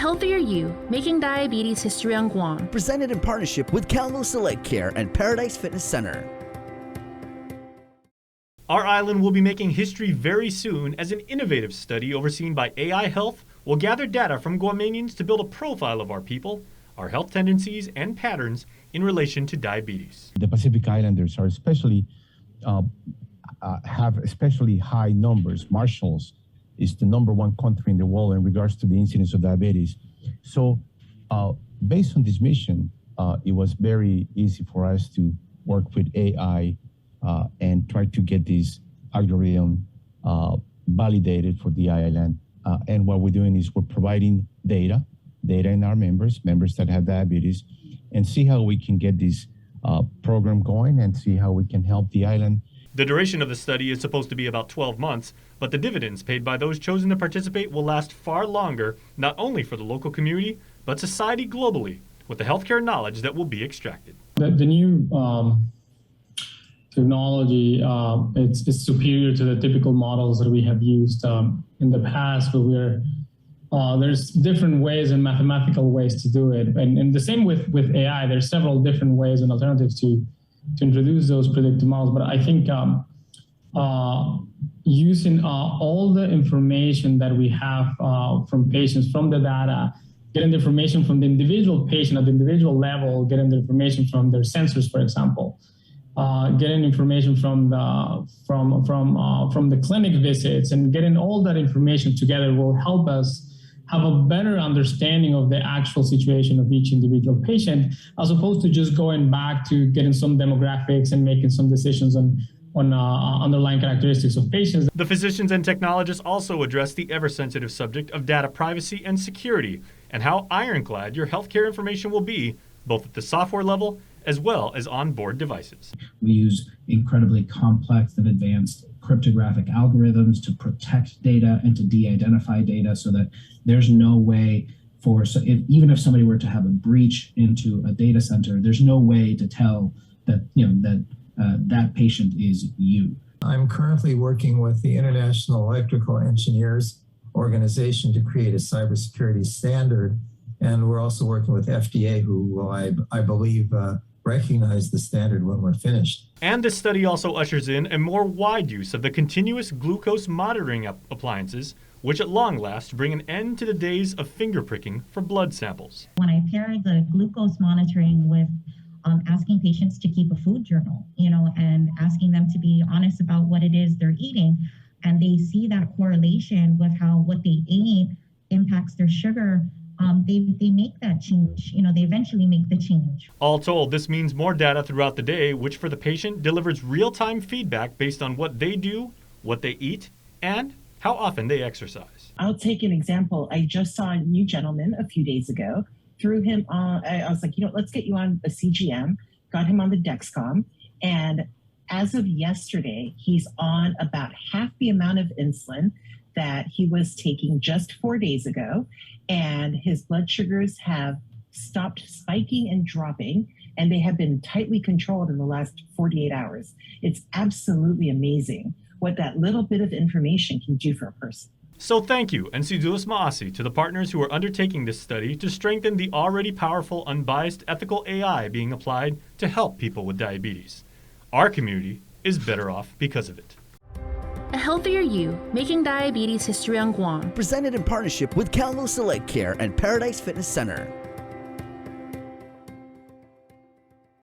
healthier you, making diabetes history on Guam. Presented in partnership with Calmo Select Care and Paradise Fitness Center. Our island will be making history very soon as an innovative study overseen by AI Health will gather data from Guamanians to build a profile of our people, our health tendencies, and patterns in relation to diabetes. The Pacific Islanders are have especially high numbers. Marshalls is the #1 country in the world in regards to the incidence of diabetes. So based on this mission, it was very easy for us to work with AI and try to get this algorithm validated for the island. And what we're doing is we're providing data in our members that have diabetes, and see how we can get this program going and see how we can help the island. The duration of the study is supposed to be about 12 months, but the dividends paid by those chosen to participate will last far longer, not only for the local community, but society globally, with the healthcare knowledge that will be extracted. The new technology, it's superior to the typical models that we have used in the past, where there's different ways and mathematical ways to do it. And the same with AI, there's several different ways and alternatives to introduce those predictive models. But I think using all the information that we have from patients, from the data, getting the information from the individual patient at the individual level, getting the information from their sensors, for example, getting information from the clinic visits, and getting all that information together will help us have a better understanding of the actual situation of each individual patient, as opposed to just going back to getting some demographics and making some decisions on underlying characteristics of patients. The physicians and technologists also address the ever-sensitive subject of data privacy and security, and how ironclad your healthcare information will be, both at the software level as well as on-board devices. We use incredibly complex and advanced cryptographic algorithms to protect data and to de-identify data, so that there's no way even if somebody were to have a breach into a data center, there's no way to tell that that patient is you. I'm currently working with the International Electrical Engineers Organization to create a cybersecurity standard, and we're also working with FDA, who will, I believe, recognize the standard when we're finished. And this study also ushers in a more wide use of the continuous glucose monitoring appliances, which at long last bring an end to the days of finger pricking for blood samples. When I pair the glucose monitoring with asking patients to keep a food journal, and asking them to be honest about what it is they're eating, and they see that correlation with how what they ate impacts their sugar, they make that change. They eventually make the change. All told, this means more data throughout the day, which for the patient delivers real-time feedback based on what they do, what they eat, and how often they exercise. I'll take an example. I just saw a new gentleman a few days ago. Threw him on, I was like, let's get you on a CGM, got him on the Dexcom, and as of yesterday, he's on about half the amount of insulin that he was taking just 4 days ago, and his blood sugars have stopped spiking and dropping, and they have been tightly controlled in the last 48 hours. It's absolutely amazing what that little bit of information can do for a person. So thank you, and Sidulas Maasi, to the partners who are undertaking this study to strengthen the already powerful, unbiased, ethical AI being applied to help people with diabetes. Our community is better off because of it. A healthier you, making diabetes history on Guam. Presented in partnership with Calmo Select Care and Paradise Fitness Center.